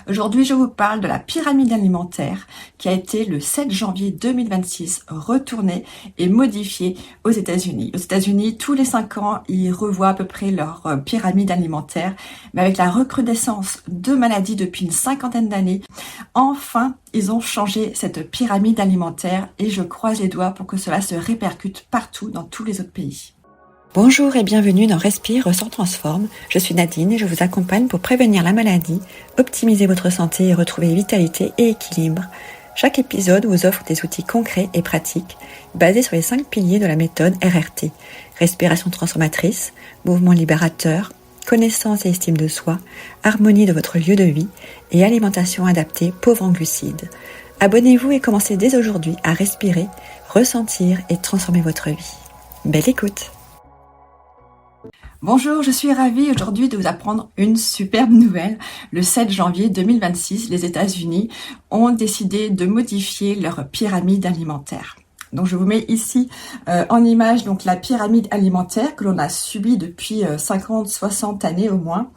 Aujourd'hui, je vous parle de la pyramide alimentaire qui a été le 7 janvier 2026 retournée et modifiée aux États-Unis. Aux États-Unis, tous les 5 ans, ils revoient à peu près leur pyramide alimentaire, mais avec la recrudescence de maladies depuis une cinquantaine d'années, enfin, ils ont changé cette pyramide alimentaire et je croise les doigts pour que cela se répercute partout dans tous les autres pays. Bonjour et bienvenue dans Respire, Ressent, Transforme. Je suis Nadine et je vous accompagne pour prévenir la maladie, optimiser votre santé et retrouver vitalité et équilibre. Chaque épisode vous offre des outils concrets et pratiques basés sur les 5 piliers de la méthode RRT. Respiration transformatrice, mouvement libérateur, connaissance et estime de soi, harmonie de votre lieu de vie et alimentation adaptée pauvre en glucides. Abonnez-vous et commencez dès aujourd'hui à respirer, ressentir et transformer votre vie. Belle écoute! Bonjour, je suis ravie aujourd'hui de vous apprendre une superbe nouvelle. Le 7 janvier 2026, les États-Unis ont décidé de modifier leur pyramide alimentaire. Donc je vous mets ici en image donc la pyramide alimentaire que l'on a subie depuis 50-60 années au moins,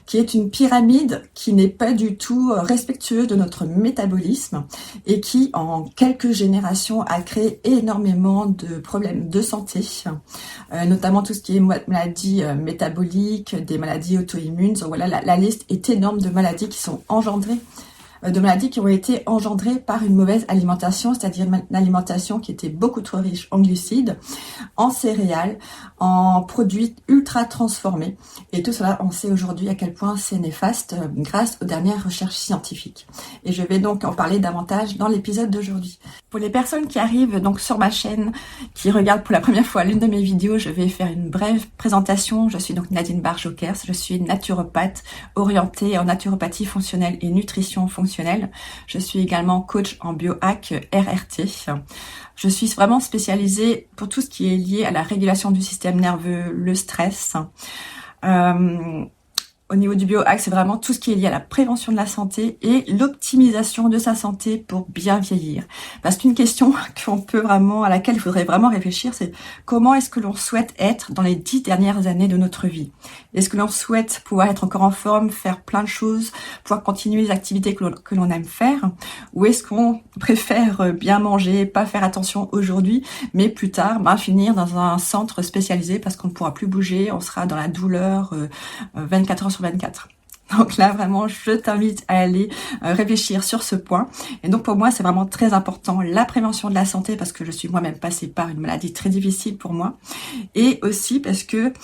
qui est une pyramide qui n'est pas du tout respectueuse de notre métabolisme et qui en quelques générations a créé énormément de problèmes de santé, notamment tout ce qui est maladies métaboliques, des maladies auto-immunes. Donc voilà, la liste est énorme de maladies qui sont engendrées qui ont été engendrées par une mauvaise alimentation, c'est-à-dire une alimentation qui était beaucoup trop riche en glucides, en céréales, en produits ultra transformés. Et tout cela, on sait aujourd'hui à quel point c'est néfaste grâce aux dernières recherches scientifiques. Et je vais donc en parler davantage dans l'épisode d'aujourd'hui. Pour les personnes qui arrivent donc sur ma chaîne, qui regardent pour la première fois l'une de mes vidéos, je vais faire une brève présentation. Je suis donc Nadine Barjokers, je suis naturopathe orientée en naturopathie fonctionnelle et nutrition fonctionnelle. Je suis également coach en biohack RRT. Je suis vraiment spécialisée pour tout ce qui est lié à la régulation du système nerveux, le stress. Au niveau du biohack, c'est vraiment tout ce qui est lié à la prévention de la santé et l'optimisation de sa santé pour bien vieillir. Parce qu'une question à laquelle il faudrait vraiment réfléchir, c'est comment est-ce que l'on souhaite être dans les 10 dernières années de notre vie? Est-ce que l'on souhaite pouvoir être encore en forme, faire plein de choses, pouvoir continuer les activités que l'on aime faire? Ou est-ce qu'on préfère bien manger, pas faire attention aujourd'hui, mais plus tard, finir dans un centre spécialisé parce qu'on ne pourra plus bouger, on sera dans la douleur 24 heures sur 24. Donc là, vraiment, je t'invite à aller réfléchir sur ce point. Et donc, pour moi, c'est vraiment très important, la prévention de la santé, parce que je suis moi-même passée par une maladie très difficile pour moi. Et aussi parce que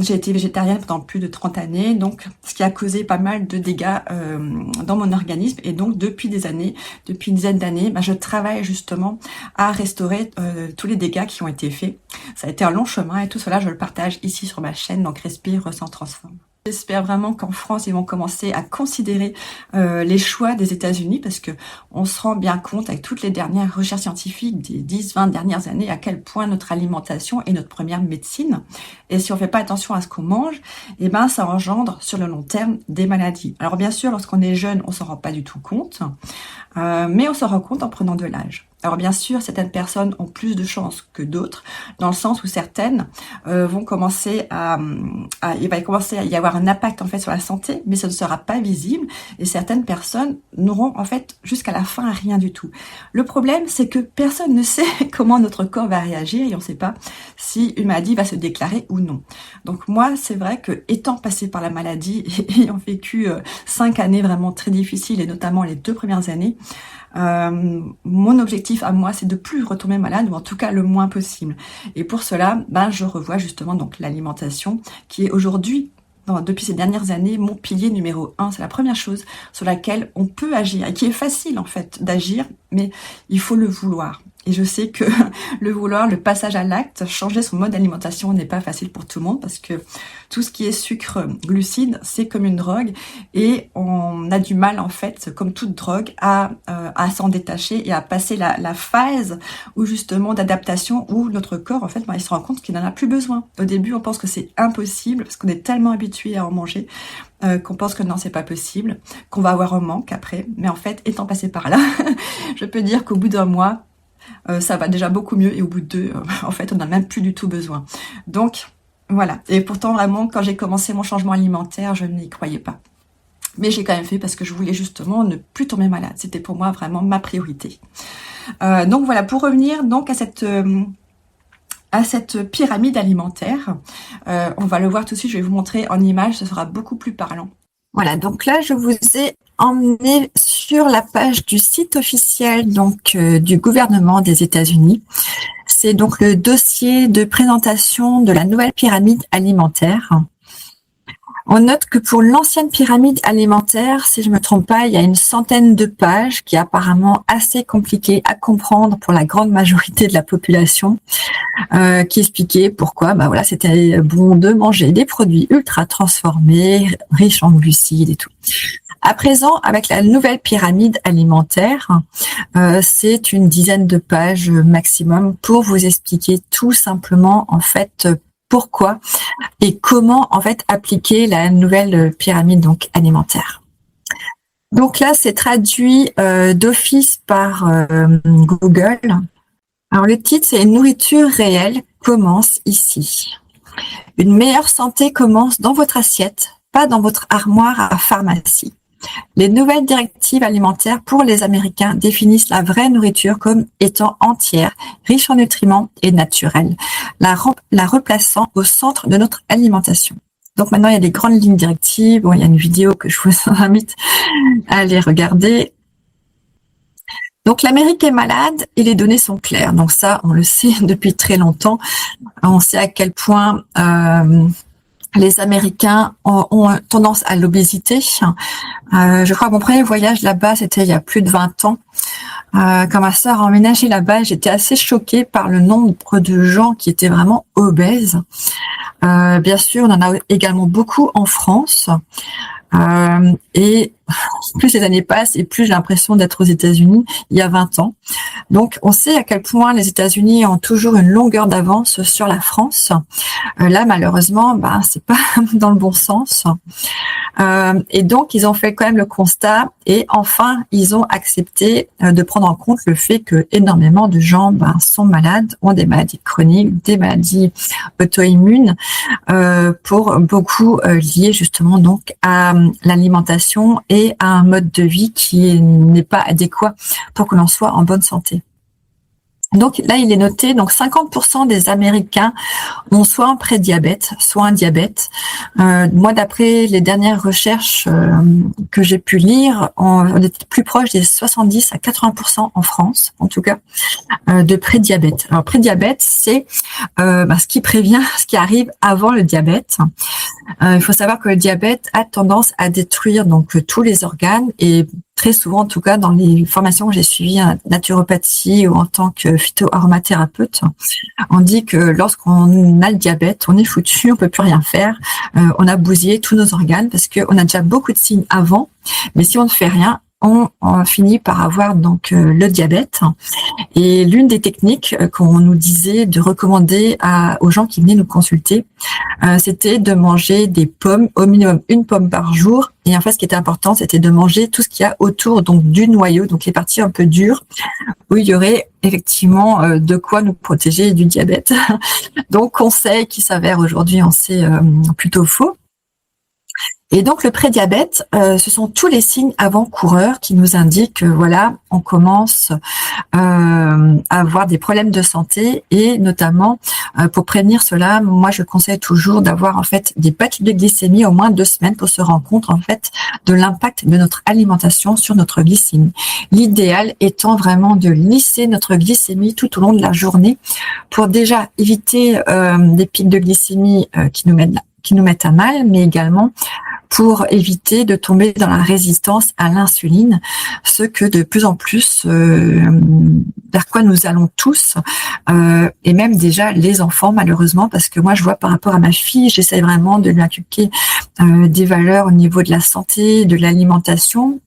j'ai été végétarienne pendant plus de 30 années, donc ce qui a causé pas mal de dégâts dans mon organisme. Et donc, depuis une dizaine d'années, je travaille justement à restaurer tous les dégâts qui ont été faits. Ça a été un long chemin et tout cela, je le partage ici sur ma chaîne, donc Respire, Ressent, Transforme. J'espère vraiment qu'en France, ils vont commencer à considérer les choix des États-Unis parce que on se rend bien compte avec toutes les dernières recherches scientifiques des 10-20 dernières années à quel point notre alimentation est notre première médecine. Et si on fait pas attention à ce qu'on mange, ça engendre sur le long terme des maladies. Alors bien sûr, lorsqu'on est jeune, on s'en rend pas du tout compte, mais on s'en rend compte en prenant de l'âge. Alors bien sûr, certaines personnes ont plus de chances que d'autres, dans le sens où certaines vont commencer il va commencer à y avoir un impact en fait sur la santé, mais ça ne sera pas visible. Et certaines personnes n'auront en fait jusqu'à la fin rien du tout. Le problème, c'est que personne ne sait comment notre corps va réagir et on ne sait pas si une maladie va se déclarer ou non. Donc moi, c'est vrai que étant passée par la maladie et ayant vécu 5 années vraiment très difficiles et notamment les 2 premières années, mon objectif à moi, c'est de plus retomber malade ou en tout cas le moins possible. Et pour cela, je revois justement donc l'alimentation qui est aujourd'hui, depuis ces dernières années, mon pilier numéro 1. C'est la première chose sur laquelle on peut agir et qui est facile en fait d'agir, mais il faut le vouloir. Et je sais que le vouloir, le passage à l'acte, changer son mode d'alimentation n'est pas facile pour tout le monde parce que tout ce qui est sucre, glucides, c'est comme une drogue et on a du mal en fait, comme toute drogue, à s'en détacher et à passer la phase où justement d'adaptation où notre corps en fait, il se rend compte qu'il n'en a plus besoin. Au début, on pense que c'est impossible parce qu'on est tellement habitué à en manger qu'on pense que non, c'est pas possible, qu'on va avoir un manque après. Mais en fait, étant passé par là, je peux dire qu'au bout d'un mois, ça va déjà beaucoup mieux et au bout de 2, en fait, on n'a même plus du tout besoin. Donc, voilà. Et pourtant, vraiment, quand j'ai commencé mon changement alimentaire, je n'y croyais pas. Mais j'ai quand même fait parce que je voulais justement ne plus tomber malade. C'était pour moi vraiment ma priorité. Donc voilà, pour revenir donc à cette pyramide alimentaire, on va le voir tout de suite, je vais vous montrer en image, ce sera beaucoup plus parlant. Voilà, donc là, je vous ai emmené sur la page du site officiel donc du gouvernement des États-Unis. C'est donc le dossier de présentation de la nouvelle pyramide alimentaire. On note que pour l'ancienne pyramide alimentaire, si je me trompe pas, il y a une centaine de pages qui est apparemment assez compliquée à comprendre pour la grande majorité de la population, qui expliquait pourquoi voilà, c'était bon de manger des produits ultra transformés, riches en glucides et tout. À présent, avec la nouvelle pyramide alimentaire, c'est une dizaine de pages maximum pour vous expliquer tout simplement en fait pourquoi et comment en fait appliquer la nouvelle pyramide donc alimentaire. Donc là, c'est traduit d'office par Google. Alors le titre, c'est « Nourriture réelle commence ici ». Une meilleure santé commence dans votre assiette, pas dans votre armoire à pharmacie. Les nouvelles directives alimentaires pour les Américains définissent la vraie nourriture comme étant entière, riche en nutriments et naturelle, la replaçant au centre de notre alimentation. Donc maintenant, il y a des grandes lignes directives. Bon, il y a une vidéo que je vous invite à aller regarder. Donc l'Amérique est malade et les données sont claires. Donc ça, on le sait depuis très longtemps. On sait à quel point les Américains ont tendance à l'obésité. Je crois que mon premier voyage là-bas, c'était il y a plus de 20 ans. Quand ma sœur a emménagé là-bas, j'étais assez choquée par le nombre de gens qui étaient vraiment obèses. Bien sûr, on en a également beaucoup en France. Et plus les années passent et plus j'ai l'impression d'être aux États-Unis il y a 20 ans. Donc, on sait à quel point les États-Unis ont toujours une longueur d'avance sur la France. Là, malheureusement, c'est pas dans le bon sens. Et donc, ils ont fait quand même le constat et enfin, ils ont accepté de prendre en compte le fait que énormément de gens sont malades, ont des maladies chroniques, des maladies auto-immunes, pour beaucoup liées justement donc à l'alimentation et à un mode de vie qui n'est pas adéquat pour que l'on soit en bonne santé. Donc là, il est noté, donc 50% des Américains ont soit un prédiabète, soit un diabète. Moi, d'après les dernières recherches que j'ai pu lire, on est plus proche des 70 à 80% en France, en tout cas, de prédiabète. Alors prédiabète, c'est ce qui prévient ce qui arrive avant le diabète. Il faut savoir que le diabète a tendance à détruire donc tous les organes et très souvent, en tout cas, dans les formations que j'ai suivies en naturopathie ou en tant que phytoaromathérapeute, on dit que lorsqu'on a le diabète, on est foutu, on peut plus rien faire, on a bousillé tous nos organes parce qu'on a déjà beaucoup de signes avant, mais si on ne fait rien, on finit par avoir donc le diabète. Et l'une des techniques qu'on nous disait de recommander aux gens qui venaient nous consulter, c'était de manger des pommes, au minimum une pomme par jour. Et en fait, ce qui était important, c'était de manger tout ce qu'il y a autour donc du noyau, donc les parties un peu dures, où il y aurait effectivement de quoi nous protéger du diabète. Donc, conseil qui s'avère aujourd'hui, on sait, plutôt faux. Et donc le prédiabète, ce sont tous les signes avant-coureurs qui nous indiquent que voilà, on commence à avoir des problèmes de santé et notamment pour prévenir cela, moi je conseille toujours d'avoir en fait des pics de glycémie au moins 2 semaines pour se rendre compte en fait de l'impact de notre alimentation sur notre glycémie. L'idéal étant vraiment de lisser notre glycémie tout au long de la journée pour déjà éviter des pics de glycémie qui nous mettent à mal, mais également pour éviter de tomber dans la résistance à l'insuline, ce que de plus en plus vers quoi nous allons tous, et même déjà les enfants malheureusement, parce que moi je vois par rapport à ma fille, j'essaie vraiment de lui inculquer des valeurs au niveau de la santé, de l'alimentation.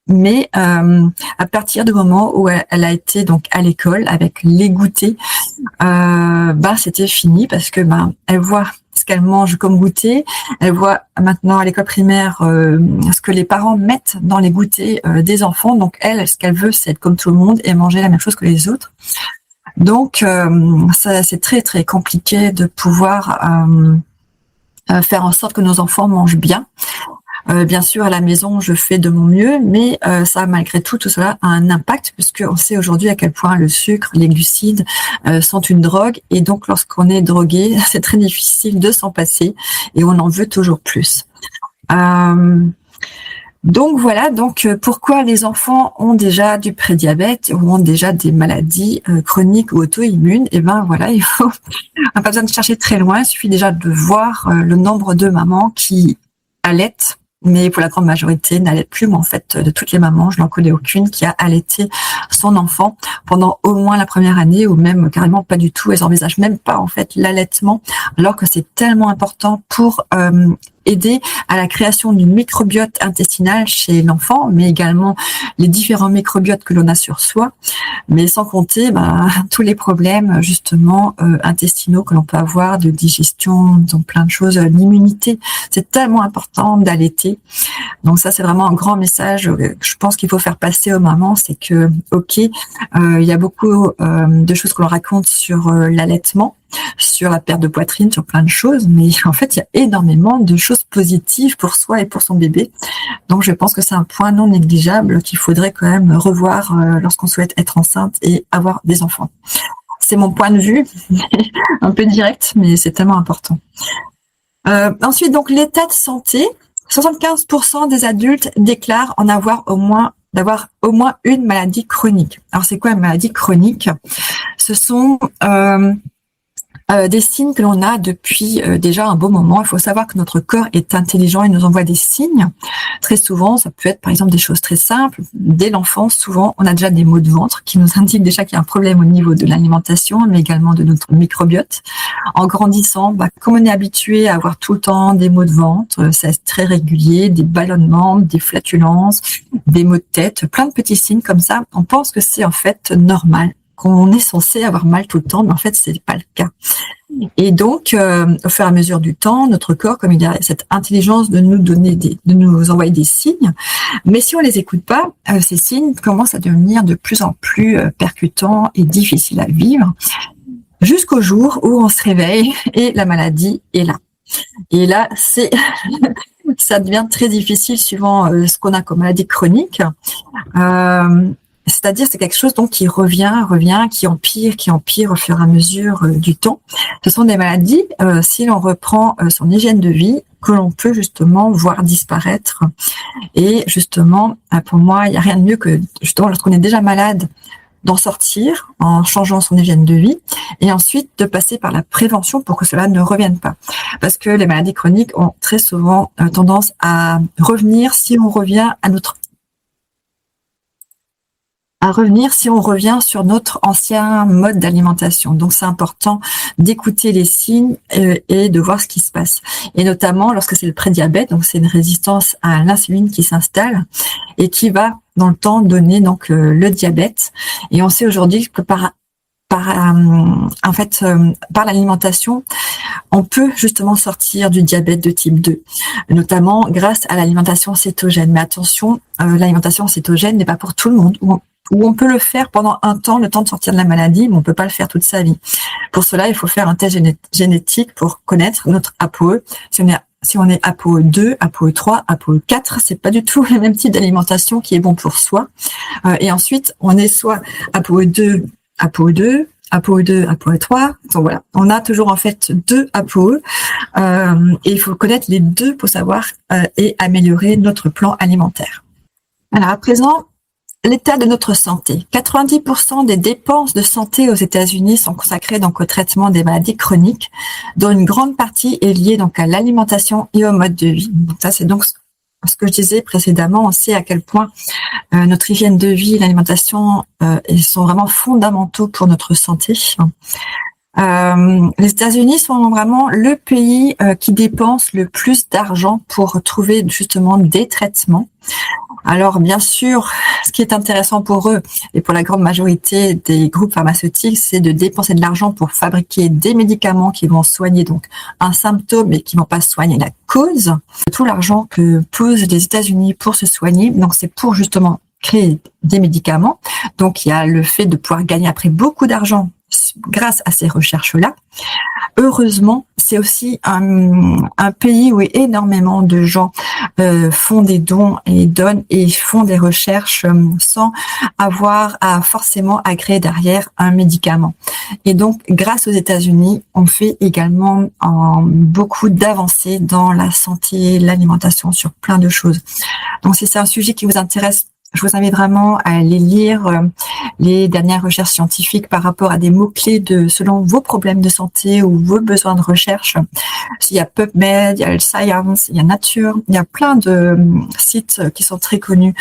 Mais à partir du moment où elle a été donc à l'école avec les goûters, c'était fini parce que elle voit ce qu'elle mange comme goûter, elle voit maintenant à l'école primaire ce que les parents mettent dans les goûters des enfants. Donc elle, ce qu'elle veut, c'est être comme tout le monde et manger la même chose que les autres. Donc ça, c'est très très compliqué de pouvoir faire en sorte que nos enfants mangent bien. Bien sûr, à la maison, je fais de mon mieux, mais ça, malgré tout cela a un impact, puisqu'on sait aujourd'hui à quel point le sucre, les glucides sont une drogue, et donc lorsqu'on est drogué, c'est très difficile de s'en passer, et on en veut toujours plus. Donc voilà, pourquoi les enfants ont déjà du prédiabète ou ont déjà des maladies chroniques ou auto-immunes. Et ben voilà, on n'a pas besoin de chercher très loin, il suffit déjà de voir le nombre de mamans qui allaitent, mais pour la grande majorité n'allaitent plus. Moi, en fait, de toutes les mamans, je n'en connais aucune qui a allaité son enfant pendant au moins la première année, ou même carrément pas du tout. Elles n'envisagent même pas en fait l'allaitement, alors que c'est tellement important pour aider à la création du microbiote intestinal chez l'enfant, mais également les différents microbiotes que l'on a sur soi, mais sans compter tous les problèmes justement intestinaux que l'on peut avoir, de digestion, donc plein de choses, l'immunité. C'est tellement important d'allaiter. Donc ça, c'est vraiment un grand message que je pense qu'il faut faire passer aux mamans, c'est que il y a beaucoup de choses que l'on raconte sur l'allaitement, sur la perte de poitrine, sur plein de choses, mais en fait, il y a énormément de choses positives pour soi et pour son bébé. Donc, je pense que c'est un point non négligeable qu'il faudrait quand même revoir lorsqu'on souhaite être enceinte et avoir des enfants. C'est mon point de vue, un peu direct, mais c'est tellement important. Ensuite, donc, l'état de santé. 75% des adultes déclarent d'avoir au moins une maladie chronique. Alors, c'est quoi une maladie chronique? Ce sont des signes que l'on a depuis déjà un beau moment. Il faut savoir que notre corps est intelligent, il nous envoie des signes. Très souvent, ça peut être par exemple des choses très simples. Dès l'enfance, souvent, on a déjà des maux de ventre qui nous indiquent déjà qu'il y a un problème au niveau de l'alimentation, mais également de notre microbiote. En grandissant, comme on est habitué à avoir tout le temps des maux de ventre, c'est très régulier, des ballonnements, des flatulences, des maux de tête, plein de petits signes comme ça, on pense que c'est en fait normal, qu'on est censé avoir mal tout le temps, mais en fait, c'est pas le cas. Et donc, au fur et à mesure du temps, notre corps, comme il a cette intelligence de nous envoyer des signes, mais si on les écoute pas, ces signes commencent à devenir de plus en plus percutants et difficiles à vivre, jusqu'au jour où on se réveille et la maladie est là. Et là, ça devient très difficile suivant ce qu'on a comme maladie chronique. C'est-à-dire, c'est quelque chose donc qui revient, qui empire au fur et à mesure du temps. Ce sont des maladies, si l'on reprend son hygiène de vie, que l'on peut justement voir disparaître. Et justement, pour moi, il n'y a rien de mieux que justement lorsqu'on est déjà malade, d'en sortir en changeant son hygiène de vie, et ensuite de passer par la prévention pour que cela ne revienne pas. Parce que les maladies chroniques ont très souvent tendance à revenir si on revient sur notre ancien mode d'alimentation. Donc, c'est important d'écouter les signes et de voir ce qui se passe. Et notamment, lorsque c'est le prédiabète, donc c'est une résistance à l'insuline qui s'installe et qui va, dans le temps, donner donc le diabète. Et on sait aujourd'hui que par l'alimentation, on peut justement sortir du diabète de type 2, notamment grâce à l'alimentation cétogène. Mais attention, l'alimentation cétogène n'est pas pour tout le monde. Où on peut le faire pendant un temps, le temps de sortir de la maladie, mais on peut pas le faire toute sa vie. Pour cela, il faut faire un test génétique pour connaître notre ApoE. Si on est ApoE2, ApoE3, ApoE4, c'est pas du tout le même type d'alimentation qui est bon pour soi. Et ensuite, on est soit ApoE2, ApoE2, ApoE2, ApoE3. Donc voilà, on a toujours en fait 2 ApoE et il faut connaître les deux pour savoir et améliorer notre plan alimentaire. Alors à présent, l'état de notre santé. 90% des dépenses de santé aux États-Unis sont consacrées donc au traitement des maladies chroniques, dont une grande partie est liée donc à l'alimentation et au mode de vie. Donc ça, c'est donc ce que je disais précédemment. On sait à quel point notre hygiène de vie et l'alimentation sont vraiment fondamentaux pour notre santé. Les États-Unis sont vraiment le pays qui dépense le plus d'argent pour trouver justement des traitements. Alors bien sûr, ce qui est intéressant pour eux et pour la grande majorité des groupes pharmaceutiques, c'est de dépenser de l'argent pour fabriquer des médicaments qui vont soigner donc un symptôme et qui vont pas soigner la cause. Tout l'argent que posent les États-Unis pour se soigner, donc c'est pour justement créer des médicaments. Donc il y a le fait de pouvoir gagner après beaucoup d'argent grâce à ces recherches-là. Heureusement, c'est aussi un pays où énormément de gens font des dons et donnent et font des recherches sans avoir à forcément à créer derrière un médicament. Et donc, grâce aux États-Unis, on fait également beaucoup d'avancées dans la santé, l'alimentation, sur plein de choses. Donc, si c'est un sujet qui vous intéresse, je vous invite vraiment à aller lire les dernières recherches scientifiques par rapport à des mots-clés selon vos problèmes de santé ou vos besoins de recherche. Il y a PubMed, il y a Science, il y a Nature, il y a plein de sites qui sont très connus,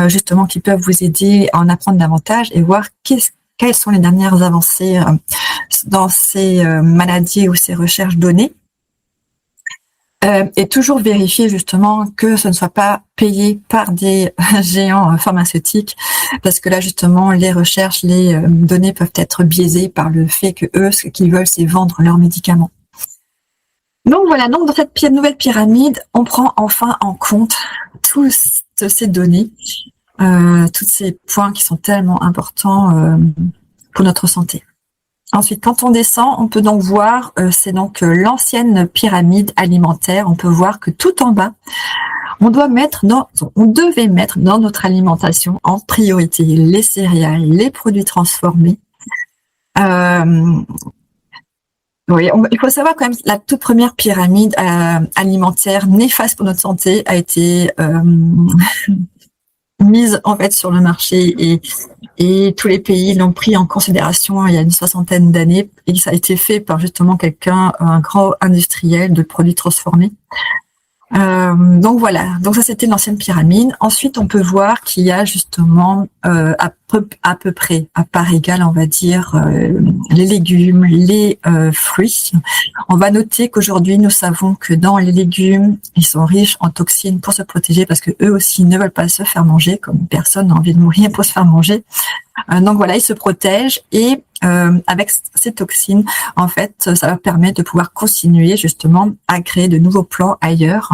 justement, qui peuvent vous aider à en apprendre davantage et voir quelles sont les dernières avancées dans ces maladies ou ces recherches données. Et toujours vérifier justement que ce ne soit pas payé par des géants pharmaceutiques, parce que là justement les recherches, les données peuvent être biaisées par le fait que eux, ce qu'ils veulent, c'est vendre leurs médicaments. Donc voilà, donc dans cette nouvelle pyramide, on prend enfin en compte toutes ces données, tous ces points qui sont tellement importants pour notre santé. Ensuite, quand on descend, on peut donc voir, c'est donc l'ancienne pyramide alimentaire. On peut voir que tout en bas, on devait mettre dans notre alimentation en priorité les céréales, les produits transformés. Oui, il faut savoir quand même, la toute première pyramide alimentaire néfaste pour notre santé a été mise en fait sur le marché et tous les pays l'ont pris en considération il y a une 60aine d'années, et ça a été fait par justement un grand industriel de produits transformés. Donc voilà, donc ça c'était l'ancienne pyramide. Ensuite on peut voir qu'il y a justement à peu près à part égale, on va dire, les légumes, les fruits. On va noter qu'aujourd'hui nous savons que dans les légumes, ils sont riches en toxines pour se protéger, parce que eux aussi ne veulent pas se faire manger, comme personne n'a envie de mourir pour se faire manger. Donc voilà, ils se protègent, et avec ces toxines, en fait, ça leur permet de pouvoir continuer justement à créer de nouveaux plants ailleurs.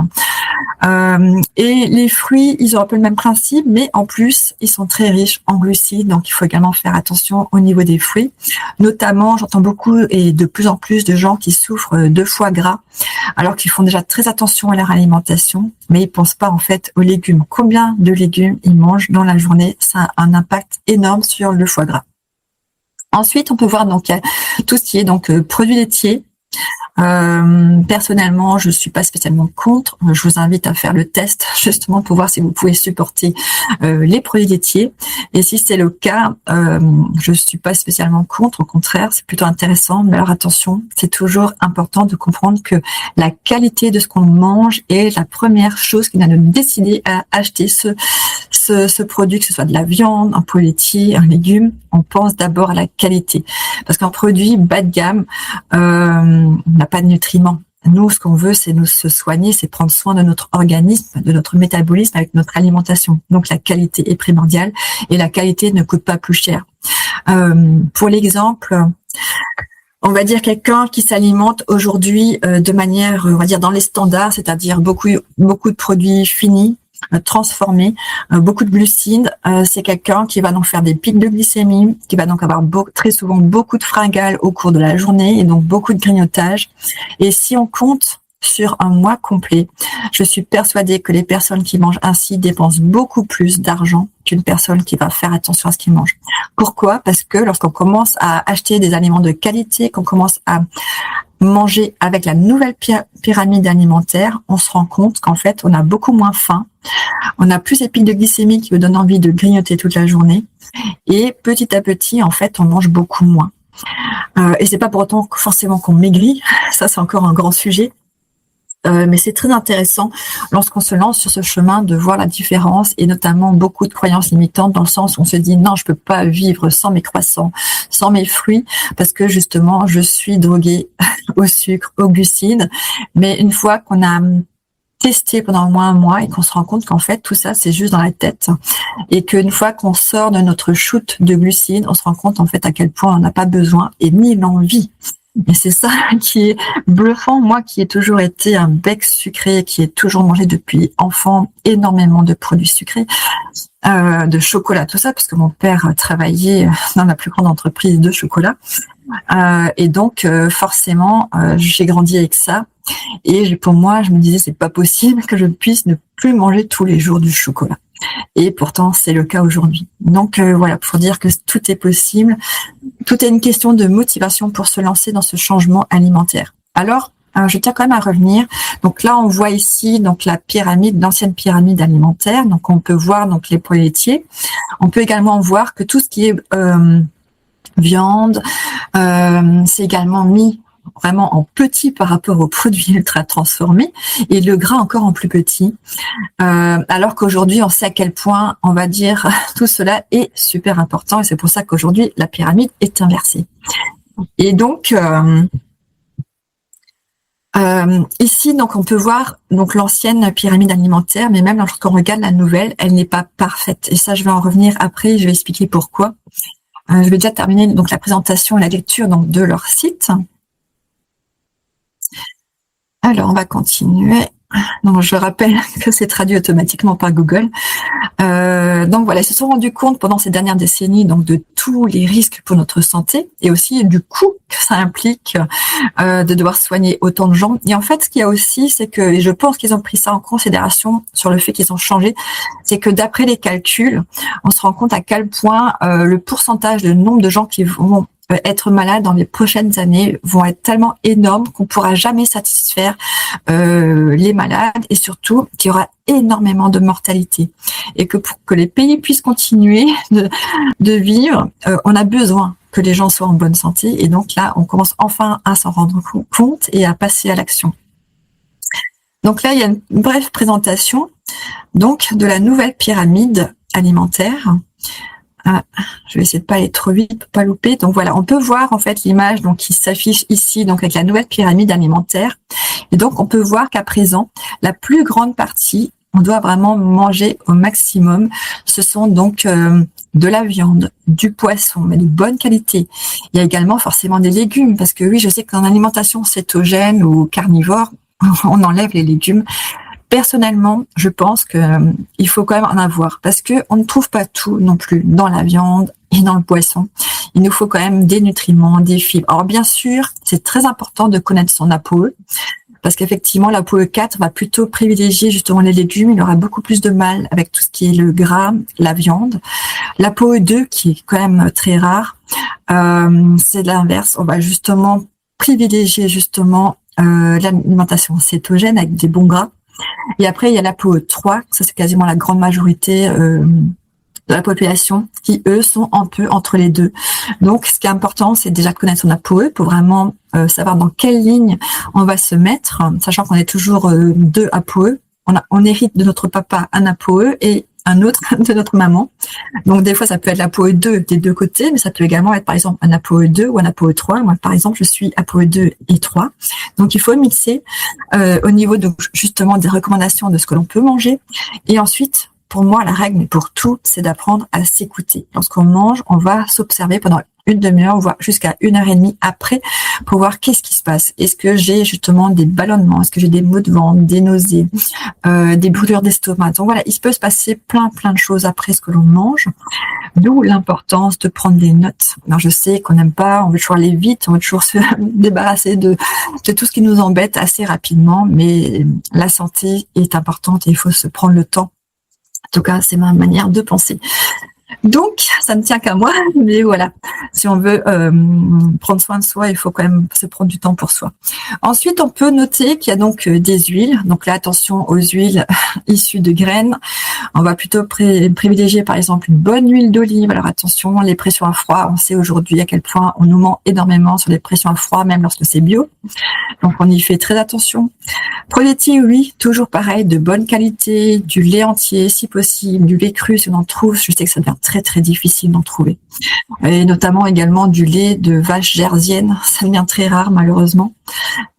Et les fruits, ils ont un peu le même principe, mais en plus, ils sont très riches en glucides, donc il faut également faire attention au niveau des fruits. Notamment, j'entends beaucoup et de plus en plus de gens qui souffrent de foie gras, alors qu'ils font déjà très attention à leur alimentation, mais ils pensent pas en fait aux légumes. Combien de légumes ils mangent dans la journée, ça a un impact énorme sur le foie gras. Ensuite, on peut voir donc tout ce qui est donc produits laitiers. Personnellement, je suis pas spécialement contre. Je vous invite à faire le test justement pour voir si vous pouvez supporter les produits laitiers. Et si c'est le cas, je suis pas spécialement contre. Au contraire, c'est plutôt intéressant. Mais alors attention, c'est toujours important de comprendre que la qualité de ce qu'on mange est la première chose qui va nous décider à acheter ce produit, que ce soit de la viande, un produit laitier, un légume. On pense d'abord à la qualité, parce qu'un produit bas de gamme n'a pas de nutriments. Nous, ce qu'on veut, c'est nous se soigner, c'est prendre soin de notre organisme, de notre métabolisme avec notre alimentation. Donc la qualité est primordiale, et la qualité ne coûte pas plus cher. Pour l'exemple, on va dire quelqu'un qui s'alimente aujourd'hui de manière, on va dire dans les standards, c'est-à-dire beaucoup de produits finis, transformés, beaucoup de glucides, c'est quelqu'un qui va donc faire des pics de glycémie, qui va donc avoir très souvent beaucoup de fringales au cours de la journée, et donc beaucoup de grignotage. Et si on compte sur un mois complet, je suis persuadée que les personnes qui mangent ainsi dépensent beaucoup plus d'argent qu'une personne qui va faire attention à ce qu'il mange. Pourquoi ? Parce que lorsqu'on commence à acheter des aliments de qualité, qu'on commence à manger avec la nouvelle pyramide alimentaire, on se rend compte qu'en fait, on a beaucoup moins faim, on a plus ces pics de glycémie qui nous donnent envie de grignoter toute la journée, et petit à petit, en fait, on mange beaucoup moins. Et c'est pas pour autant forcément qu'on maigrit, ça c'est encore un grand sujet. Mais c'est très intéressant lorsqu'on se lance sur ce chemin de voir la différence, et notamment beaucoup de croyances limitantes, dans le sens où on se dit non, je peux pas vivre sans mes croissants, sans mes fruits, parce que justement je suis droguée au sucre, aux glucides. Mais une fois qu'on a testé pendant au moins un mois et qu'on se rend compte qu'en fait tout ça c'est juste dans la tête, et qu'une fois qu'on sort de notre shoot de glucides, on se rend compte en fait à quel point on n'a pas besoin et ni l'envie. Et c'est ça qui est bluffant. Moi qui ai toujours été un bec sucré, qui ai toujours mangé depuis enfant énormément de produits sucrés, de chocolat, tout ça, parce que mon père travaillait dans la plus grande entreprise de chocolat. Et donc, forcément, j'ai grandi avec ça. Et pour moi, je me disais, c'est pas possible que je puisse ne plus manger tous les jours du chocolat. Et pourtant, c'est le cas aujourd'hui. Donc, voilà, pour dire que tout est possible. Tout est une question de motivation pour se lancer dans ce changement alimentaire. Alors, je tiens quand même à revenir. Donc là, on voit ici donc la pyramide, l'ancienne pyramide alimentaire. Donc, on peut voir donc les pois laitiers. On peut également voir que tout ce qui est viande, c'est également mis vraiment en petit par rapport aux produits ultra transformés et le gras encore en plus petit. Alors qu'aujourd'hui, on sait à quel point, on va dire, tout cela est super important et c'est pour ça qu'aujourd'hui, la pyramide est inversée. Et donc, ici, donc, on peut voir donc l'ancienne pyramide alimentaire, mais même lorsqu'on regarde la nouvelle, elle n'est pas parfaite. Et ça, je vais en revenir après. Je vais expliquer pourquoi. Je vais déjà terminer donc la présentation et la lecture donc de leur site. Alors, on va continuer. Donc, je rappelle que c'est traduit automatiquement par Google. Donc voilà, ils se sont rendus compte pendant ces dernières décennies donc de tous les risques pour notre santé et aussi du coût que ça implique de devoir soigner autant de gens. Et en fait, ce qu'il y a aussi, c'est que, et je pense qu'ils ont pris ça en considération sur le fait qu'ils ont changé, c'est que d'après les calculs, on se rend compte à quel point le pourcentage, le nombre de gens qui vont être malades dans les prochaines années vont être tellement énormes qu'on pourra jamais satisfaire les malades et surtout qu'il y aura énormément de mortalité et que pour que les pays puissent continuer de vivre, on a besoin que les gens soient en bonne santé et donc là on commence enfin à s'en rendre compte et à passer à l'action. Donc là il y a une brève présentation donc de la nouvelle pyramide alimentaire. Je vais essayer de pas aller trop vite pour pas louper. Donc voilà, on peut voir en fait l'image donc qui s'affiche ici donc avec la nouvelle pyramide alimentaire. Et donc on peut voir qu'à présent, la plus grande partie, on doit vraiment manger au maximum. Ce sont donc de la viande, du poisson, mais de bonne qualité. Il y a également forcément des légumes parce que oui, je sais qu'en alimentation cétogène ou carnivore, on enlève les légumes. Personnellement, je pense que il faut quand même en avoir parce que on ne trouve pas tout non plus dans la viande et dans le poisson. Il nous faut quand même des nutriments, des fibres. Alors bien sûr, c'est très important de connaître son ApoE parce qu'effectivement, l'ApoE 4 va plutôt privilégier justement les légumes. Il aura beaucoup plus de mal avec tout ce qui est le gras, la viande. L'ApoE 2, qui est quand même très rare, c'est l'inverse. On va justement privilégier justement l'alimentation cétogène avec des bons gras. Et après, il y a l'ApoE 3, ça c'est quasiment la grande majorité de la population qui, eux, sont un peu entre les deux. Donc, ce qui est important, c'est déjà de connaître son ApoE pour vraiment savoir dans quelle ligne on va se mettre, sachant qu'on est toujours deux ApoE. On hérite de notre papa un ApoE et un autre de notre maman. Donc, des fois, ça peut être l'ApoE 2 des deux côtés, mais ça peut également être, par exemple, un ApoE 2 ou un ApoE 3. Moi, par exemple, je suis ApoE 2 et 3. Donc, il faut mixer au niveau de, justement, des recommandations de ce que l'on peut manger. Et ensuite, pour moi, la règle, mais pour tout, c'est d'apprendre à s'écouter. Lorsqu'on mange, on va s'observer pendant une demi-heure, voire jusqu'à 1h30 après, pour voir qu'est-ce qui se passe. Est-ce que j'ai justement des ballonnements? Est-ce que j'ai des maux de ventre, des nausées, des brûlures d'estomac? Donc voilà, il peut se passer plein de choses après ce que l'on mange. D'où l'importance de prendre des notes. Alors je sais qu'on n'aime pas, on veut toujours aller vite, on veut toujours se débarrasser de tout ce qui nous embête assez rapidement, mais la santé est importante et il faut se prendre le temps. En tout cas, c'est ma manière de penser. Donc, ça ne tient qu'à moi, mais voilà. Si on veut prendre soin de soi, il faut quand même se prendre du temps pour soi. Ensuite, on peut noter qu'il y a donc des huiles. Donc là, attention aux huiles issues de graines. On va plutôt privilégier, par exemple, une bonne huile d'olive. Alors attention, les pressions à froid. On sait aujourd'hui à quel point on nous ment énormément sur les pressions à froid, même lorsque c'est bio. Donc, on y fait très attention. Produits laitiers, oui, toujours pareil, de bonne qualité, du lait entier, si possible, du lait cru, si on en trouve. Je sais que ça devient très difficile d'en trouver. Et notamment également du lait de vache jersienne. Ça devient très rare, malheureusement.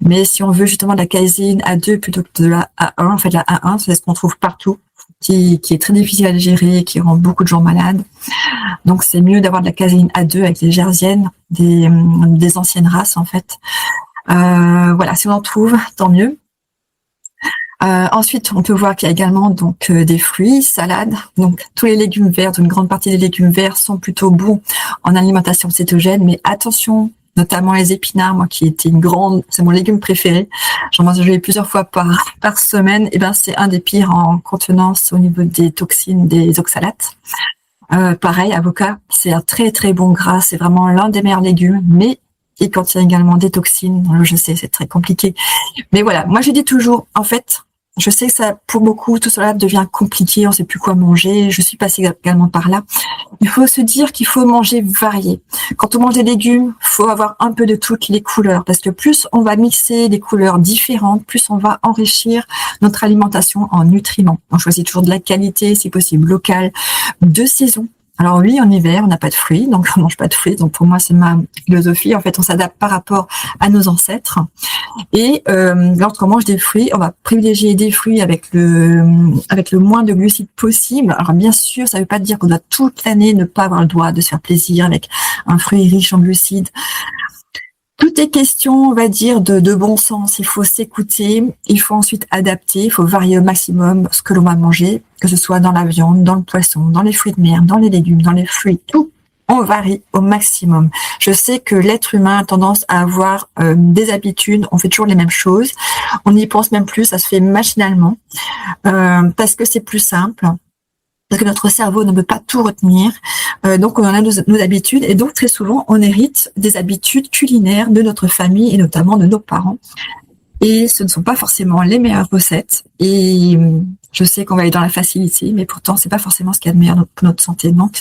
Mais si on veut justement de la caséine A2 plutôt que de la A1, en fait, la A1, c'est ce qu'on trouve partout, qui est très difficile à gérer, qui rend beaucoup de gens malades. Donc, c'est mieux d'avoir de la caséine A2 avec les jersiennes, des anciennes races, en fait. Voilà, si on en trouve, tant mieux. Ensuite, on peut voir qu'il y a également donc des fruits, salades. Donc tous les légumes verts, une grande partie des légumes verts sont plutôt bons en alimentation cétogène, mais attention, notamment les épinards, moi qui était c'est mon légume préféré. J'en mangeais plusieurs fois par semaine. Et ben c'est un des pires en contenance au niveau des toxines des oxalates. Pareil, avocat, c'est un très très bon gras, c'est vraiment l'un des meilleurs légumes, mais il contient également des toxines. Je sais, c'est très compliqué. Mais voilà, moi je dis toujours, en fait, je sais que ça, pour beaucoup, tout cela devient compliqué, on sait plus quoi manger. Je suis passée également par là. Il faut se dire qu'il faut manger varié. Quand on mange des légumes, faut avoir un peu de toutes les couleurs, parce que plus on va mixer des couleurs différentes, plus on va enrichir notre alimentation en nutriments. On choisit toujours de la qualité, si possible locale, de saison. Alors oui, en hiver, on n'a pas de fruits, donc on mange pas de fruits. Donc pour moi, c'est ma philosophie. En fait, on s'adapte par rapport à nos ancêtres. Et lorsqu'on mange des fruits, on va privilégier des fruits avec le moins de glucides possible. Alors bien sûr, ça ne veut pas dire qu'on doit toute l'année ne pas avoir le droit de se faire plaisir avec un fruit riche en glucides. Tout est question, on va dire, de bon sens. Il faut s'écouter, il faut ensuite adapter, il faut varier au maximum ce que l'on va manger, que ce soit dans la viande, dans le poisson, dans les fruits de mer, dans les légumes, dans les fruits, tout. On varie au maximum. Je sais que l'être humain a tendance à avoir des habitudes, on fait toujours les mêmes choses, on n'y pense même plus, ça se fait machinalement, parce que c'est plus simple. Parce que notre cerveau ne peut pas tout retenir. Donc, on a nos habitudes. Et donc, très souvent, on hérite des habitudes culinaires de notre famille et notamment de nos parents. Et ce ne sont pas forcément les meilleures recettes. Et je sais qu'on va aller dans la facilité, mais pourtant, c'est pas forcément ce qu'il y a de meilleur pour notre santé. Donc,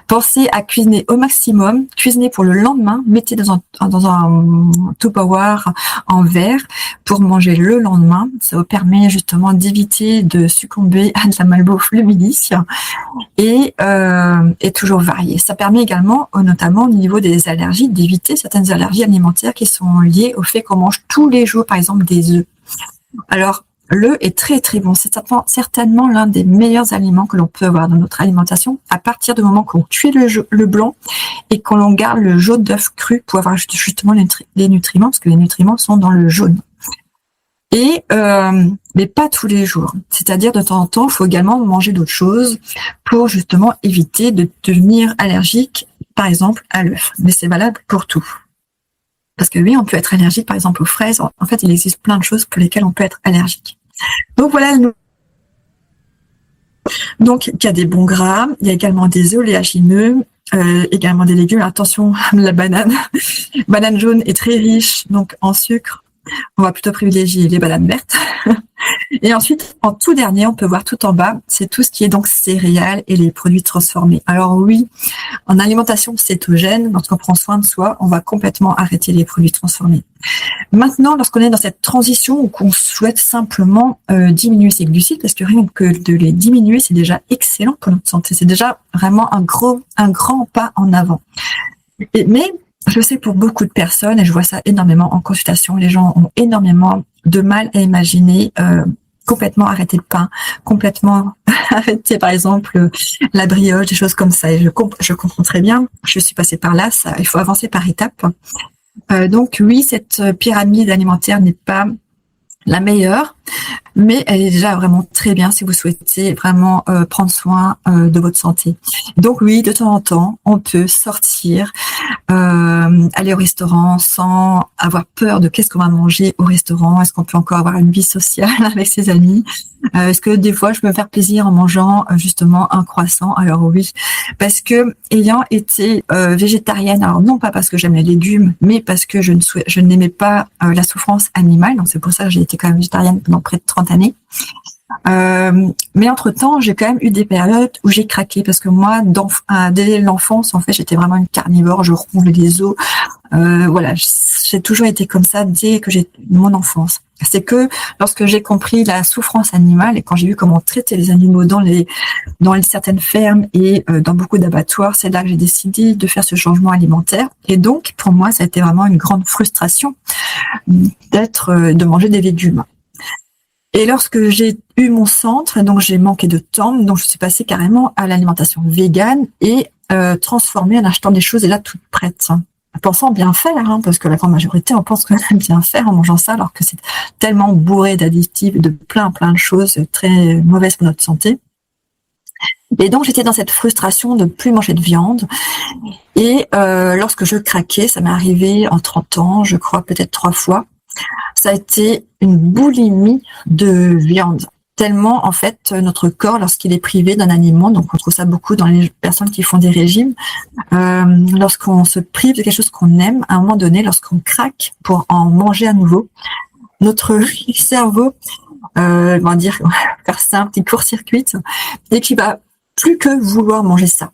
pensez à cuisiner au maximum. Cuisinez pour le lendemain. Mettez dans un Tupperware en verre pour manger le lendemain. Ça vous permet justement d'éviter de succomber à de la malbouffe, le midi. Et toujours varier. Ça permet également, notamment au niveau des allergies, d'éviter certaines allergies alimentaires qui sont liées au fait qu'on mange tous les jours, par exemple, des œufs. Alors, l'œuf est très très bon. C'est certainement l'un des meilleurs aliments que l'on peut avoir dans notre alimentation à partir du moment qu'on cuit le blanc et qu'on l'on garde le jaune d'œuf cru pour avoir justement les nutriments, parce que les nutriments sont dans le jaune. Et mais pas tous les jours. C'est-à-dire de temps en temps, il faut également manger d'autres choses pour justement éviter de devenir allergique, par exemple, à l'œuf. Mais c'est valable pour tout. Parce que oui, on peut être allergique, par exemple, aux fraises. En fait, il existe plein de choses pour lesquelles on peut être allergique. Donc voilà. Donc il y a des bons gras, il y a également des oléagineux, également des légumes. Attention, la banane jaune est très riche donc en sucre. On va plutôt privilégier les bananes vertes. Et ensuite, en tout dernier, on peut voir tout en bas, c'est tout ce qui est donc céréales et les produits transformés. Alors oui, en alimentation cétogène, lorsqu'on prend soin de soi, on va complètement arrêter les produits transformés. Maintenant, lorsqu'on est dans cette transition où qu'on souhaite simplement diminuer ses glucides, parce que rien que de les diminuer, c'est déjà excellent pour notre santé. C'est déjà vraiment un grand pas en avant. Mais je sais pour beaucoup de personnes, et je vois ça énormément en consultation, les gens ont énormément de mal à imaginer complètement arrêter le pain, complètement arrêter par exemple la brioche, des choses comme ça. Et je comprends très bien, je suis passée par là, il faut avancer par étapes. Donc oui, cette pyramide alimentaire n'est pas la meilleure, mais elle est déjà vraiment très bien si vous souhaitez vraiment prendre soin de votre santé. Donc oui, de temps en temps, on peut sortir, aller au restaurant sans avoir peur de qu'est-ce qu'on va manger au restaurant. Est-ce qu'on peut encore avoir une vie sociale avec ses amis? Est-ce que des fois je peux me faire plaisir en mangeant justement un croissant? Alors oui, parce que ayant été végétarienne, alors non pas parce que j'aime les légumes, mais parce que je n'aimais pas la souffrance animale. Donc c'est pour ça que j'ai été quand même végétarienne pendant près de 30 années. Mais entre-temps, j'ai quand même eu des périodes où j'ai craqué parce que moi, dès l'enfance, en fait, j'étais vraiment une carnivore. Je ronflais les os. Voilà, j'ai toujours été comme ça dès que j'ai mon enfance. C'est que lorsque j'ai compris la souffrance animale et quand j'ai vu comment traiter les animaux dans certaines fermes et dans beaucoup d'abattoirs, c'est là que j'ai décidé de faire ce changement alimentaire. Et donc, pour moi, ça a été vraiment une grande frustration de manger des légumes. Et lorsque j'ai eu mon centre, donc j'ai manqué de temps, donc je suis passée carrément à l'alimentation végane et transformée en achetant des choses et là toutes prêtes. pensant bien faire, hein, parce que la grande majorité, on pense qu'on aime bien faire en mangeant ça, alors que c'est tellement bourré d'additifs, de plein de choses très mauvaises pour notre santé. Et donc, j'étais dans cette frustration de plus manger de viande. Et lorsque je craquais, ça m'est arrivé en 30 ans, je crois peut-être 3 fois, ça a été une boulimie de viande. Tellement, en fait, notre corps, lorsqu'il est privé d'un aliment, donc on trouve ça beaucoup dans les personnes qui font des régimes, lorsqu'on se prive de quelque chose qu'on aime, à un moment donné, lorsqu'on craque pour en manger à nouveau, notre cerveau, on va dire, faire simple, il court-circuite, et qui va plus que vouloir manger ça.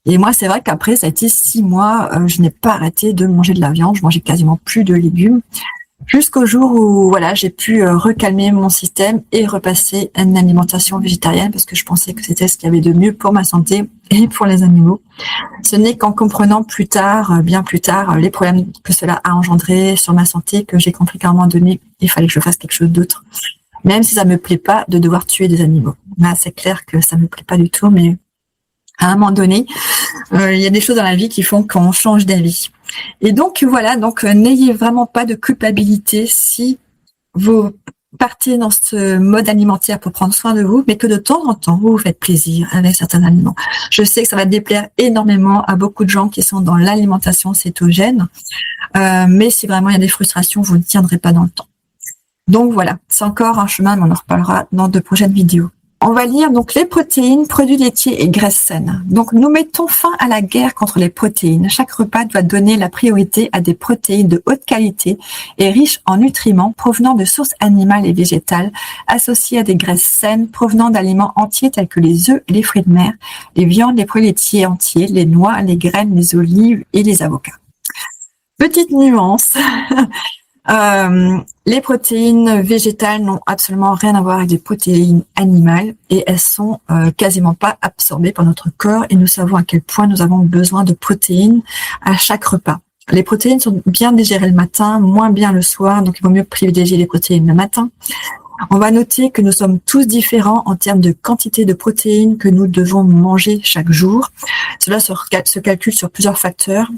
Et moi, c'est vrai qu'après, ça a été 6 mois, je n'ai pas arrêté de manger de la viande, je mangeais quasiment plus de légumes, jusqu'au jour où voilà, j'ai pu recalmer mon système et repasser à une alimentation végétarienne, parce que je pensais que c'était ce qu'il y avait de mieux pour ma santé et pour les animaux. Ce n'est qu'en comprenant plus tard, bien plus tard, les problèmes que cela a engendré sur ma santé, que j'ai compris qu'à un moment donné, il fallait que je fasse quelque chose d'autre. Même si ça me plaît pas de devoir tuer des animaux. Là, c'est clair que ça me plaît pas du tout, mais à un moment donné, il y a des choses dans la vie qui font qu'on change d'avis. Et donc voilà, n'ayez vraiment pas de culpabilité si vous partez dans ce mode alimentaire pour prendre soin de vous, mais que de temps en temps, vous vous faites plaisir avec certains aliments. Je sais que ça va déplaire énormément à beaucoup de gens qui sont dans l'alimentation cétogène, mais si vraiment il y a des frustrations, vous ne tiendrez pas dans le temps. Donc voilà, c'est encore un chemin, mais on en reparlera dans de prochaines vidéos. On va lire donc les protéines, produits laitiers et graisses saines. Donc nous mettons fin à la guerre contre les protéines. Chaque repas doit donner la priorité à des protéines de haute qualité et riches en nutriments provenant de sources animales et végétales, associées à des graisses saines provenant d'aliments entiers tels que les œufs et les fruits de mer, les viandes, les produits laitiers entiers, les noix, les graines, les olives et les avocats. Petite nuance. Les protéines végétales n'ont absolument rien à voir avec des protéines animales et elles sont quasiment pas absorbées par notre corps, et nous savons à quel point nous avons besoin de protéines à chaque repas. Les protéines sont bien digérées le matin, moins bien le soir, donc il vaut mieux privilégier les protéines le matin. On va noter que nous sommes tous différents en termes de quantité de protéines que nous devons manger chaque jour. Cela se calcule sur plusieurs facteurs.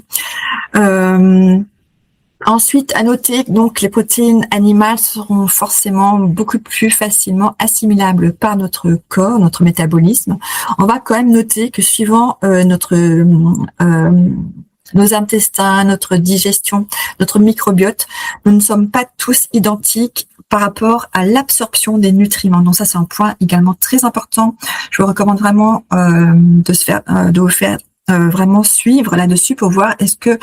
Ensuite, à noter donc les protéines animales seront forcément beaucoup plus facilement assimilables par notre corps, notre métabolisme. On va quand même noter que suivant nos intestins, notre digestion, notre microbiote, nous ne sommes pas tous identiques par rapport à l'absorption des nutriments. Donc ça, c'est un point également très important. Je vous recommande vraiment de vous faire vraiment suivre là-dessus pour voir est-ce que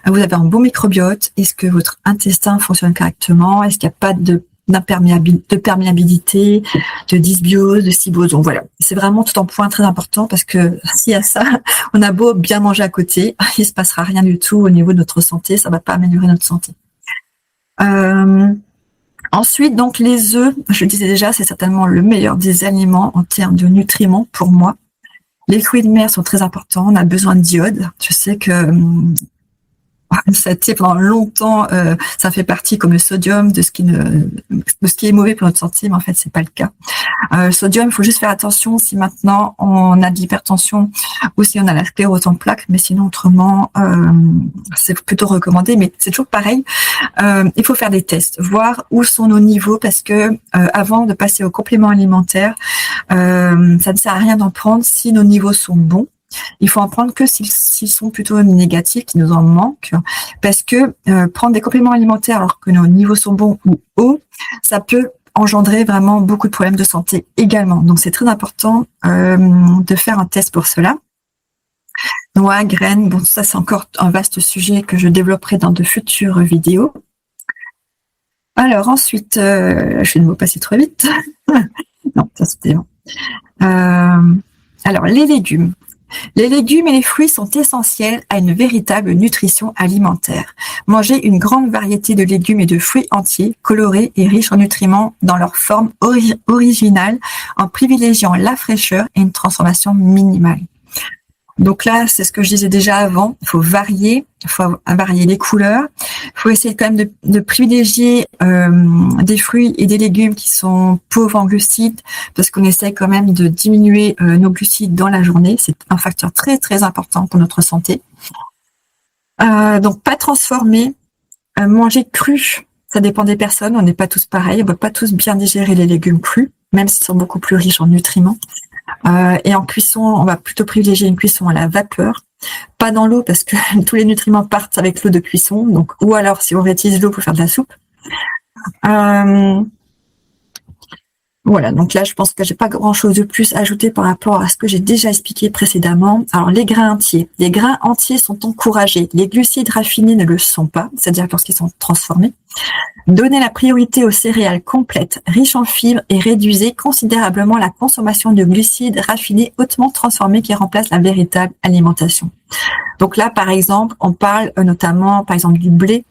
vous avez un bon microbiote, est-ce que votre intestin fonctionne correctement, est-ce qu'il n'y a pas de perméabilité, de dysbiose, de cybose. Donc voilà, c'est vraiment tout un point très important, parce que s'il y a ça, on a beau bien manger à côté, il se passera rien du tout au niveau de notre santé, ça va pas améliorer notre santé. Ensuite, donc les œufs, je le disais déjà, c'est certainement le meilleur des aliments en termes de nutriments pour moi. Les fruits de mer sont très importants, on a besoin d'iode. Je sais que ça a été pendant longtemps, ça fait partie comme le sodium de ce qui est mauvais pour notre santé, mais en fait c'est pas le cas. Sodium, il faut juste faire attention si maintenant on a de l'hypertension ou si on a la sclérose en plaques, mais sinon autrement c'est plutôt recommandé, mais c'est toujours pareil. Il faut faire des tests, voir où sont nos niveaux, parce que avant de passer aux compléments alimentaires, ça ne sert à rien d'en prendre si nos niveaux sont bons. Il faut en prendre que s'ils sont plutôt négatifs, qui nous en manquent, parce que prendre des compléments alimentaires alors que nos niveaux sont bons ou hauts, ça peut engendrer vraiment beaucoup de problèmes de santé également. Donc c'est très important de faire un test pour cela. Noix, graines, bon, ça c'est encore un vaste sujet que je développerai dans de futures vidéos. Alors ensuite, je vais ne pas passer trop vite. Non, ça c'était bon. Alors les légumes. Les légumes et les fruits sont essentiels à une véritable nutrition alimentaire. Mangez une grande variété de légumes et de fruits entiers, colorés et riches en nutriments dans leur forme originale, en privilégiant la fraîcheur et une transformation minimale. Donc là, c'est ce que je disais déjà avant, il faut varier les couleurs, il faut essayer quand même de privilégier des fruits et des légumes qui sont pauvres en glucides, parce qu'on essaie quand même de diminuer nos glucides dans la journée, c'est un facteur très très important pour notre santé. Donc pas transformé, manger cru, ça dépend des personnes, on n'est pas tous pareils, on ne va pas tous bien digérer les légumes crus, même s'ils sont beaucoup plus riches en nutriments. Et en cuisson, on va plutôt privilégier une cuisson à la vapeur, pas dans l'eau parce que tous les nutriments partent avec l'eau de cuisson, donc ou alors si on réutilise l'eau pour faire de la soupe. Voilà, donc là, je pense que j'ai pas grand-chose de plus à ajouter par rapport à ce que j'ai déjà expliqué précédemment. Alors, les grains entiers. Les grains entiers sont encouragés. Les glucides raffinés ne le sont pas, c'est-à-dire lorsqu'ils sont transformés. Donnez la priorité aux céréales complètes, riches en fibres et réduisez considérablement la consommation de glucides raffinés hautement transformés qui remplacent la véritable alimentation. Donc là, par exemple, on parle notamment, par exemple, du blé,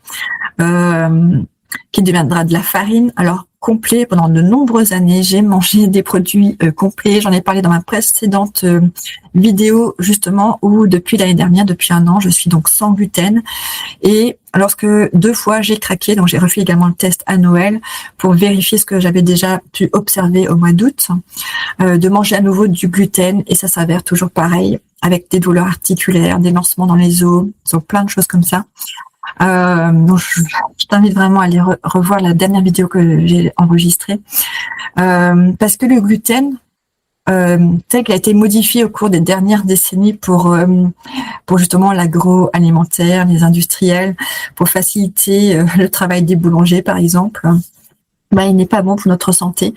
qui deviendra de la farine. Alors, complet, pendant de nombreuses années, j'ai mangé des produits complets. J'en ai parlé dans ma précédente vidéo, justement, où depuis l'année dernière, depuis 1 an, je suis donc sans gluten. Et lorsque 2 fois j'ai craqué, donc j'ai refait également le test à Noël pour vérifier ce que j'avais déjà pu observer au mois d'août, de manger à nouveau du gluten, et ça s'avère toujours pareil, avec des douleurs articulaires, des lancements dans les os, plein de choses comme ça. Donc je t'invite vraiment à aller revoir la dernière vidéo que j'ai enregistrée, parce que le gluten, tel qu'il a été modifié au cours des dernières décennies pour justement l'agroalimentaire, les industriels, pour faciliter le travail des boulangers par exemple, il n'est pas bon pour notre santé.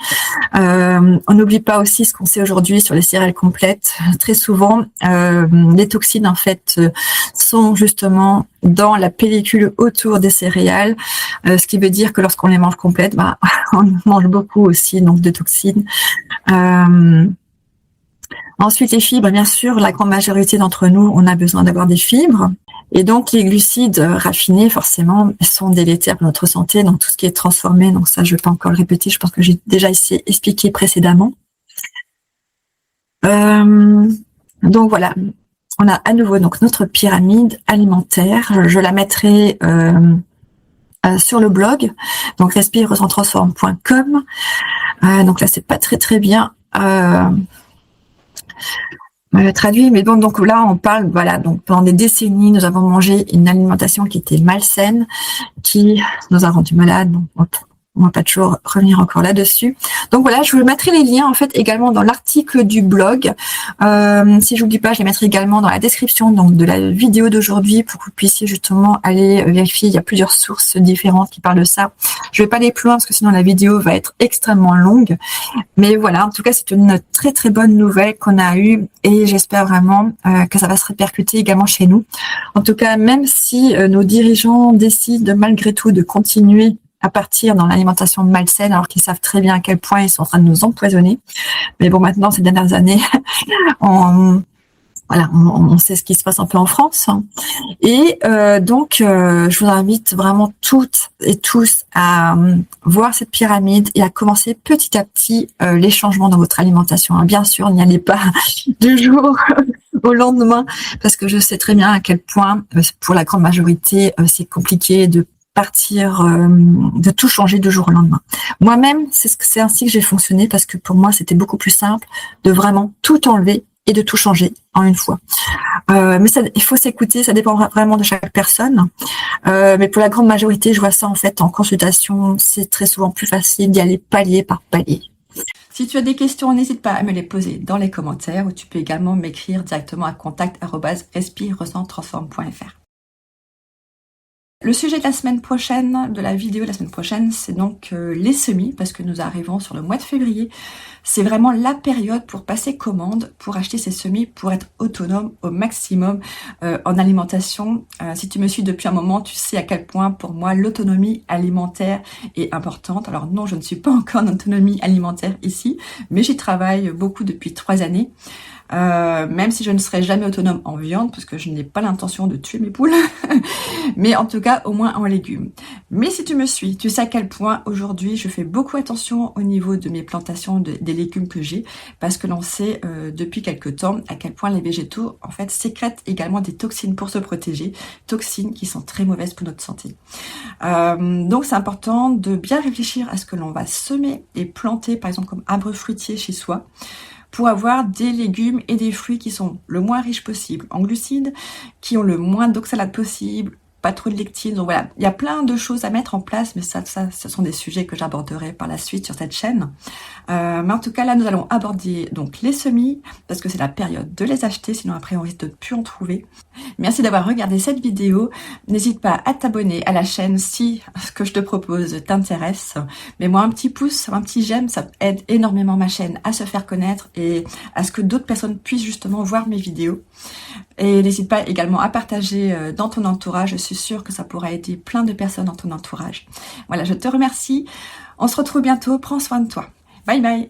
On n'oublie pas aussi ce qu'on sait aujourd'hui sur les céréales complètes. Très souvent, les toxines en fait sont justement dans la pellicule autour des céréales, ce qui veut dire que lorsqu'on les mange complètes, on mange beaucoup aussi donc de toxines. Ensuite, les fibres, bien sûr, la grande majorité d'entre nous, on a besoin d'avoir des fibres. Et donc, les glucides raffinés, forcément, sont délétères pour notre santé. Donc, tout ce qui est transformé, donc ça, je ne vais pas encore le répéter, je pense que j'ai déjà expliqué précédemment. Donc, voilà. On a à nouveau donc notre pyramide alimentaire. Je la mettrai sur le blog, donc respire-recentransforme.com. Donc là, c'est pas très bien traduit, mais bon, donc là on parle, voilà, donc pendant des décennies nous avons mangé une alimentation qui était malsaine, qui nous a rendu malades. Bon, on va pas toujours revenir encore là-dessus. Donc voilà, je vous mettrai les liens en fait également dans l'article du blog. Si j'oublie pas, je les mettrai également dans la description donc de la vidéo d'aujourd'hui pour que vous puissiez justement aller vérifier. Il y a plusieurs sources différentes qui parlent de ça. Je vais pas aller plus loin parce que sinon la vidéo va être extrêmement longue. Mais voilà, en tout cas, c'est une très bonne nouvelle qu'on a eue et j'espère vraiment que ça va se répercuter également chez nous. En tout cas, même si nos dirigeants décident malgré tout de continuer à partir dans l'alimentation malsaine, alors qu'ils savent très bien à quel point ils sont en train de nous empoisonner. Mais bon, maintenant, ces dernières années, on sait ce qui se passe un peu en France. Et donc, je vous invite vraiment toutes et tous à voir cette pyramide et à commencer petit à petit les changements dans votre alimentation. Bien sûr, n'y allez pas du jour au lendemain, parce que je sais très bien à quel point, pour la grande majorité, c'est compliqué de partir, de tout changer du jour au lendemain. Moi-même, c'est ainsi que j'ai fonctionné, parce que pour moi, c'était beaucoup plus simple de vraiment tout enlever et de tout changer en une fois. Mais ça, il faut s'écouter, ça dépend vraiment de chaque personne. Mais pour la grande majorité, je vois ça en fait en consultation, c'est très souvent plus facile d'y aller palier par palier. Si tu as des questions, n'hésite pas à me les poser dans les commentaires, ou tu peux également m'écrire directement à contact@respire-recentransforme.fr. Le sujet de la semaine prochaine, de la vidéo de la semaine prochaine, c'est donc les semis, parce que nous arrivons sur le mois de février. C'est vraiment la période pour passer commande, pour acheter ces semis, pour être autonome au maximum en alimentation. Si tu me suis depuis un moment, tu sais à quel point pour moi l'autonomie alimentaire est importante. Alors non, je ne suis pas encore en autonomie alimentaire ici, mais j'y travaille beaucoup depuis 3 années. Même si je ne serai jamais autonome en viande, parce que je n'ai pas l'intention de tuer mes poules, mais en tout cas au moins en légumes. Mais si tu me suis, tu sais à quel point aujourd'hui je fais beaucoup attention au niveau de mes plantations des légumes que j'ai, parce que l'on sait depuis quelque temps à quel point les végétaux en fait sécrètent également des toxines pour se protéger, toxines qui sont très mauvaises pour notre santé. Donc c'est important de bien réfléchir à ce que l'on va semer et planter, par exemple comme arbre fruitier chez soi, pour avoir des légumes et des fruits qui sont le moins riches possible en glucides, qui ont le moins d'oxalate possible, pas trop de lectine. Donc voilà, il y a plein de choses à mettre en place, mais ça ce sont des sujets que j'aborderai par la suite sur cette chaîne. Mais en tout cas, là, nous allons aborder donc les semis, parce que c'est la période de les acheter, sinon après on risque de ne plus en trouver. Merci d'avoir regardé cette vidéo. N'hésite pas à t'abonner à la chaîne si ce que je te propose t'intéresse. Mets-moi un petit pouce, un petit j'aime, ça aide énormément ma chaîne à se faire connaître et à ce que d'autres personnes puissent justement voir mes vidéos. Et n'hésite pas également à partager dans ton entourage. Je suis sûre que ça pourra aider plein de personnes dans ton entourage. Voilà, je te remercie. On se retrouve bientôt. Prends soin de toi. Bye bye.